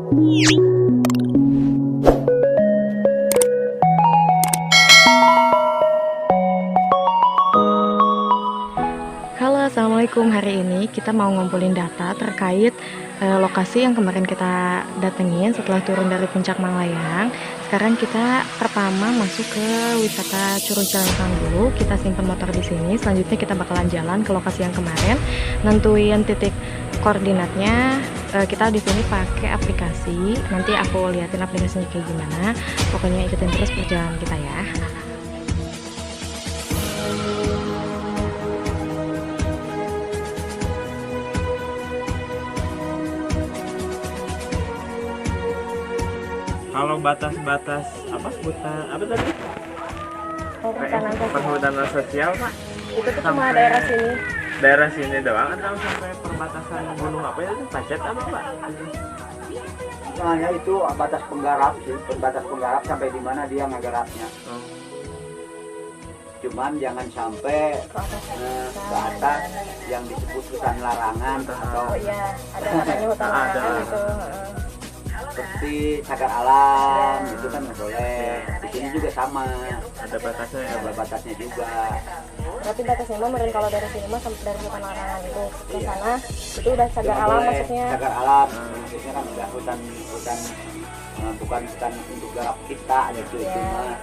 Halo, assalamualaikum. Hari ini kita mau ngumpulin data terkait lokasi yang kemarin kita datengin setelah turun dari puncak Manglayang. Sekarang kita pertama masuk ke wisata Curug Cilengkrang dulu. Kita simpan motor di sini. Selanjutnya kita bakalan jalan ke lokasi yang kemarin, nentuin titik koordinatnya. Kita di sini pakai aplikasi. Nanti aku liatin aplikasinya kayak gimana. Pokoknya ikutin terus perjalanan kita ya. Kalau batas-batas apa hutan apa tadi? Perhutanan sosial Pak. Itu tuh cuma daerah sini. Daerah sini doang atau sampai perbatasan gunung apa itu Pacet apa Pak? Soalnya itu batas penggarap sih, batas penggarap sampai di mana dia ngegarapnya. Oh. Cuman jangan sampai ke atas yang disebut hutan larangan atau ada katanya hutan larangan gitu. seperti cagar alam itu kan nggak boleh. Di sini juga sama, Ada batasnya ya ada Pak? batasnya juga. Berarti batasnya mah meren kalau dari sini mah sampai dari hutan larangan itu ke Iya. sana itu udah cagar Nggak alam boleh. maksudnya. Cagar alam maksudnya kan udah hutan bukan hutan untuk garap kita gitu itu Iya. mah.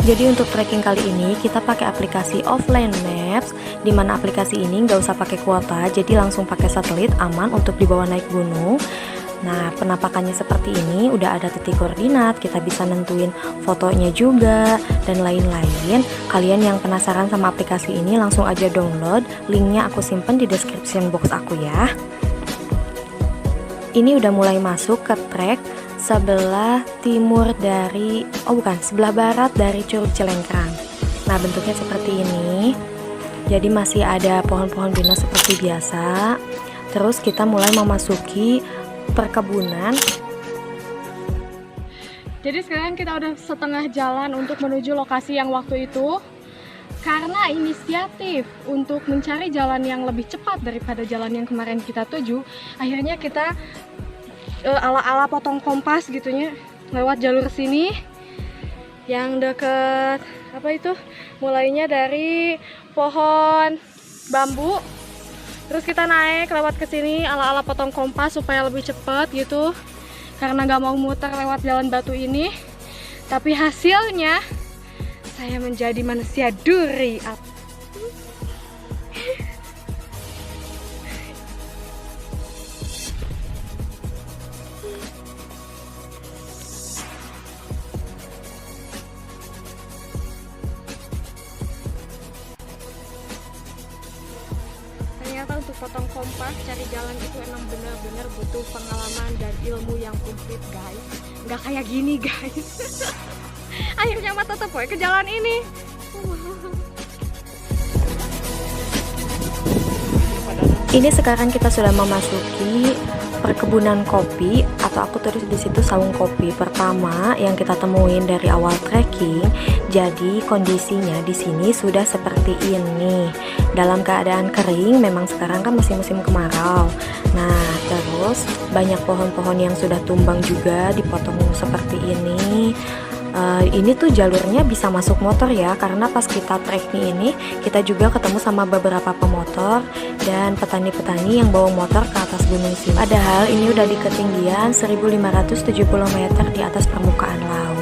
Jadi untuk trekking kali ini kita pakai aplikasi offline maps, di mana aplikasi ini nggak usah pakai kuota, jadi langsung pakai satelit, aman untuk dibawa naik gunung. Nah, penampakannya seperti ini, udah ada titik koordinat, kita bisa nentuin fotonya juga dan lain-lain. Kalian yang penasaran sama aplikasi ini langsung aja download, linknya aku simpen di description box aku ya. Ini udah mulai masuk ke trek sebelah timur dari, sebelah barat dari Curug Cilengkrang. Nah, bentuknya seperti ini. Jadi masih ada pohon-pohon pinus seperti biasa. Terus kita mulai memasuki perkebunan. Jadi sekarang kita udah setengah jalan untuk menuju lokasi yang waktu itu. Karena inisiatif untuk mencari jalan yang lebih cepat daripada jalan yang kemarin kita tuju, akhirnya kita ala-ala potong kompas gitunya lewat jalur sini yang deket mulainya dari pohon bambu, terus kita naik lewat ke sini ala-ala potong kompas supaya lebih cepat gitu, karena nggak mau muter lewat jalan batu ini. Tapi hasilnya saya menjadi manusia duri. Ternyata untuk potong kompas cari jalan itu emang benar-benar butuh pengalaman dan ilmu yang komplit guys. Nggak kayak gini guys. Akhirnya mah tetap ke jalan ini. Ini sekarang kita sudah memasuki perkebunan kopi, atau aku tulis di situ saung kopi pertama yang kita temuin dari awal trekking. Jadi kondisinya di sini sudah seperti ini, dalam keadaan kering. Memang sekarang kan masih musim kemarau. Nah, terus banyak pohon-pohon yang sudah tumbang juga, dipotong seperti ini. Ini tuh jalurnya bisa masuk motor ya, karena pas kita trekking ini kita juga ketemu sama beberapa pemotor dan petani-petani yang bawa motor ke atas gunung sini. Padahal ini udah di ketinggian 1570 meter di atas permukaan laut.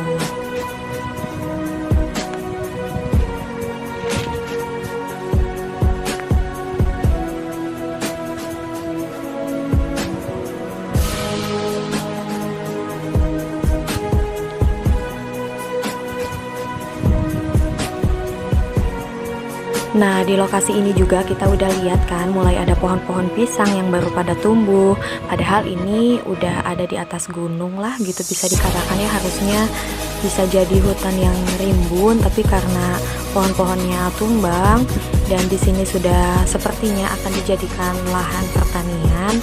Nah, di lokasi ini juga kita udah lihat kan, mulai ada pohon-pohon pisang yang baru pada tumbuh. Padahal ini udah ada di atas gunung lah gitu, bisa dikatakan ya, harusnya bisa jadi hutan yang rimbun, tapi karena pohon-pohonnya tumbang dan di sini sudah sepertinya akan dijadikan lahan pertanian.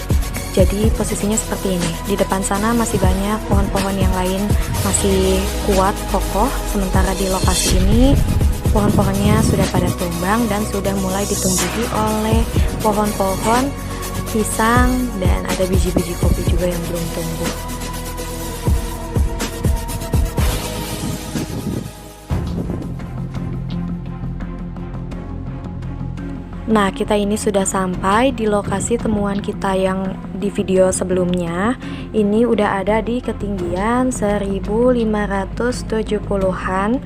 Jadi posisinya seperti ini. Di depan sana masih banyak pohon-pohon yang lain masih kuat, kokoh. Sementara di lokasi ini pohon-pohonnya sudah pada tumbang dan sudah mulai ditumbuhi oleh pohon-pohon pisang, dan ada biji-biji kopi juga yang belum tumbuh. Nah, kita ini sudah sampai di lokasi temuan kita yang di video sebelumnya. Ini udah ada di ketinggian 1570-an.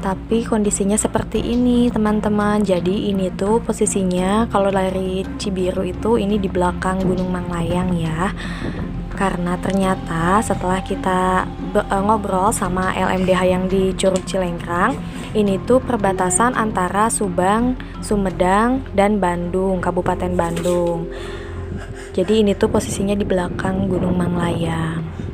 Tapi kondisinya seperti ini, teman-teman. Jadi ini tuh posisinya kalau dari Cibiru itu ini di belakang Gunung Manglayang ya. Karena ternyata setelah kita ngobrol sama LMDH yang di Curug Cilengkrang, ini tuh perbatasan antara Subang, Sumedang, dan Bandung, Kabupaten Bandung. Jadi ini tuh posisinya di belakang Gunung Manglayang.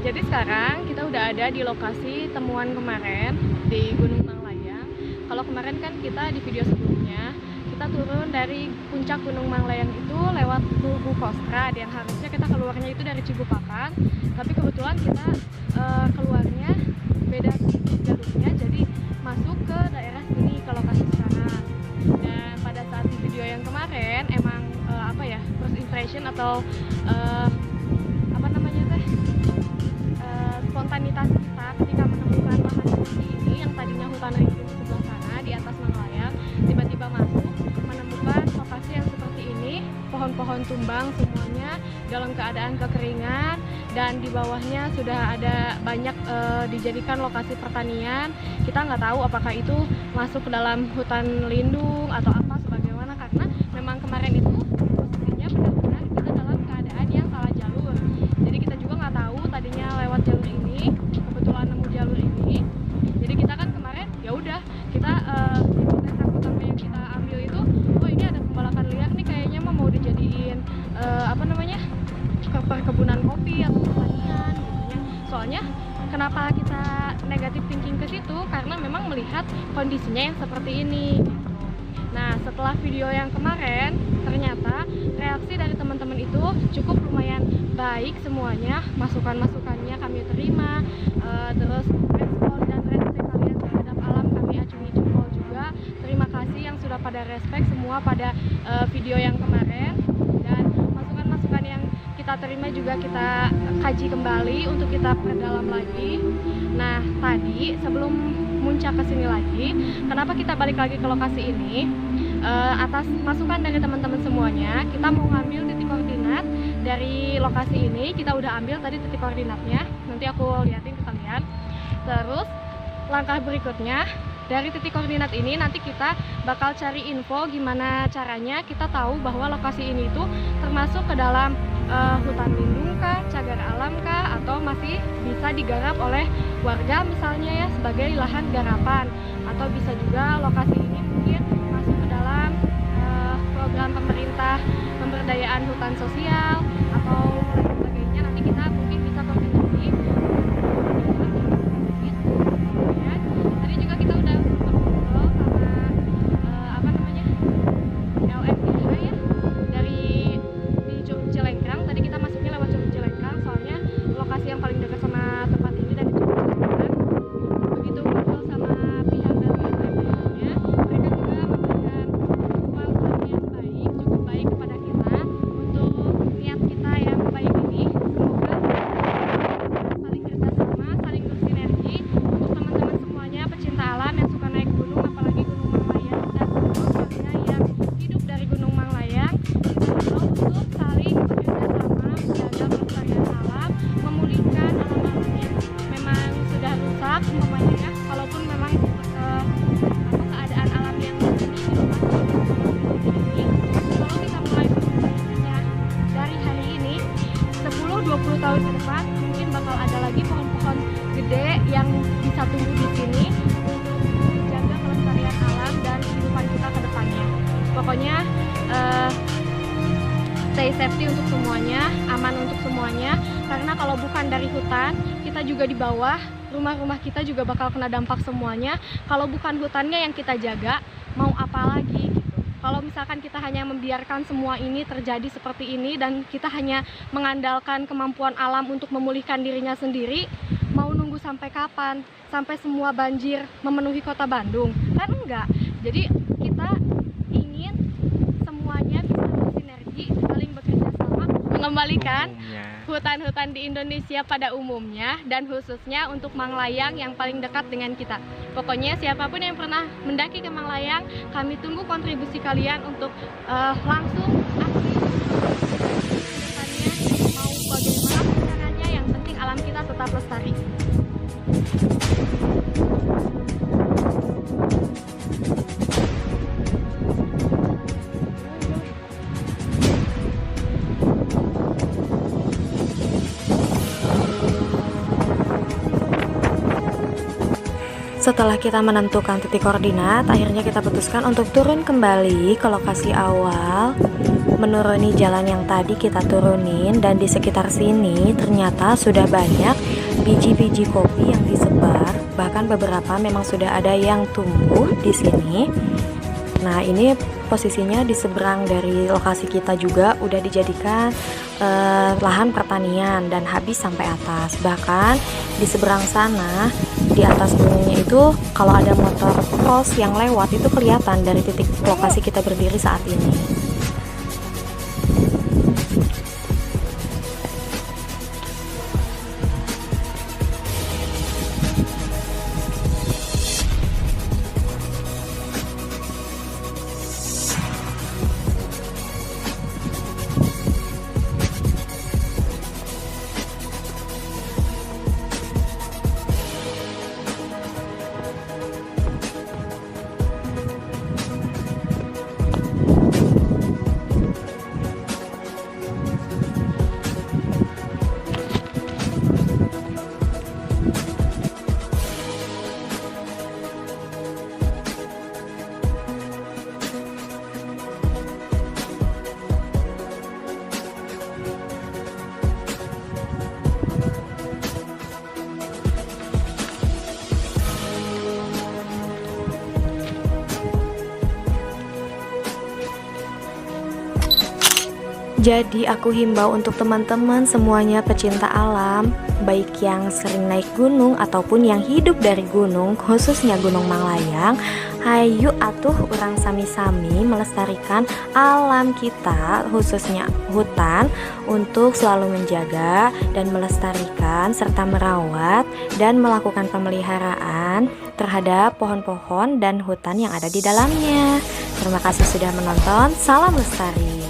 Jadi sekarang kita udah ada di lokasi temuan kemarin di Gunung Manglayang. Kalau kemarin kan kita di video sebelumnya kita turun dari puncak Gunung Manglayang itu lewat Tugu Kostrad yang harusnya kita keluarnya itu dari Cigupakan, tapi kebetulan kita keluarnya beda jalurnya, jadi masuk ke daerah sini ke lokasi sekarang. Dan pada saat di video yang kemarin emang first impression atau spontanitas kita ketika menemukan lahan seperti ini yang tadinya hutan rindang di sebelah sana di atas Manglayang, tiba-tiba masuk menemukan lokasi yang seperti ini, pohon-pohon tumbang semuanya dalam keadaan kekeringan, dan di bawahnya sudah ada banyak dijadikan lokasi pertanian. Kita nggak tahu apakah itu masuk ke dalam hutan lindung atau apa sebagaimana, karena memang kemarin itu posisinya benar-benar kita dalam keadaan yang salah jalur. Jadi kita juga nggak tahu tadinya lewat jalur ini, kebetulan nemu jalur ini. Jadi kita kan kemarin ya udah kita hipotesis pertama yang kita ambil itu, oh ini ada pembalakan liar nih kayaknya mau dijadiin perkebunan kopi atau pertanian gitu ya. Soalnya kenapa kita negatif thinking ke situ, karena memang melihat kondisinya yang seperti ini. Nah, setelah video yang kemarin, ternyata reaksi dari teman-teman itu cukup lumayan baik semuanya, masukan-masukannya kami terima, terus respon dan reaksi kalian terhadap alam kami acungi jempol juga. Terima kasih yang sudah pada respect semua pada video yang kemarin, dan masukan-masukan yang kita terima juga kita kaji kembali untuk kita perdalam lagi. Nah, tadi sebelum muncak ke sini lagi, kenapa kita balik lagi ke lokasi ini? Atas masukan dari teman-teman semuanya, kita mau ngambil titik koordinat dari lokasi ini. Kita udah ambil tadi titik koordinatnya, nanti aku liatin ke kalian. Terus langkah berikutnya, dari titik koordinat ini nanti kita bakal cari info gimana caranya kita tahu bahwa lokasi ini itu termasuk ke dalam hutan lindung kah, cagar alam kah, atau masih bisa digarap oleh warga misalnya ya sebagai lahan garapan, atau bisa juga lokasi ini mungkin masuk ke dalam program pemerintah pemberdayaan hutan sosial atau lain sebagainya. Nanti kita mungkin bisa koordinasi. Ya, tadi juga kita udah ngobrol sama LMDH ya dari 20 tahun ke depan mungkin bakal ada lagi pohon-pohon gede yang bisa tumbuh di sini, jaga kelestarian alam dan kehidupan kita ke depannya. Pokoknya stay safety untuk semuanya, aman untuk semuanya, karena kalau bukan dari hutan, kita juga di bawah, rumah-rumah kita juga bakal kena dampak semuanya. Kalau bukan hutannya yang kita jaga, mau apa lagi gitu. Kalau misalkan kita hanya membiarkan semua ini terjadi seperti ini dan kita hanya mengandalkan kemampuan alam untuk memulihkan dirinya sendiri, mau nunggu sampai kapan? Sampai semua banjir memenuhi kota Bandung? Kan enggak. Jadi kita ingin semuanya bisa bersinergi, saling bekerja sama, mengembalikan hutan-hutan di Indonesia pada umumnya dan khususnya untuk Manglayang yang paling dekat dengan kita. Pokoknya siapapun yang pernah mendaki ke Manglayang, kami tunggu kontribusi kalian untuk langsung aktif kedepannya, mau bagaimana caranya, yang penting alam kita tetap lestari. Setelah kita menentukan titik koordinat, akhirnya kita putuskan untuk turun kembali ke lokasi awal, menuruni jalan yang tadi kita turunin, dan di sekitar sini ternyata sudah banyak biji-biji kopi yang disebar, bahkan beberapa memang sudah ada yang tumbuh di sini. Nah, ini posisinya di seberang dari lokasi kita juga udah dijadikan lahan pertanian dan habis sampai atas. Bahkan di seberang sana, di atas gunungnya itu kalau ada motor cross yang lewat itu kelihatan dari titik lokasi kita berdiri saat ini. Jadi aku himbau untuk teman-teman semuanya pecinta alam, baik yang sering naik gunung ataupun yang hidup dari gunung, khususnya Gunung Manglayang, hayu atuh urang sami-sami melestarikan alam kita, khususnya hutan, untuk selalu menjaga dan melestarikan serta merawat dan melakukan pemeliharaan terhadap pohon-pohon dan hutan yang ada di dalamnya. Terima kasih sudah menonton, salam lestari.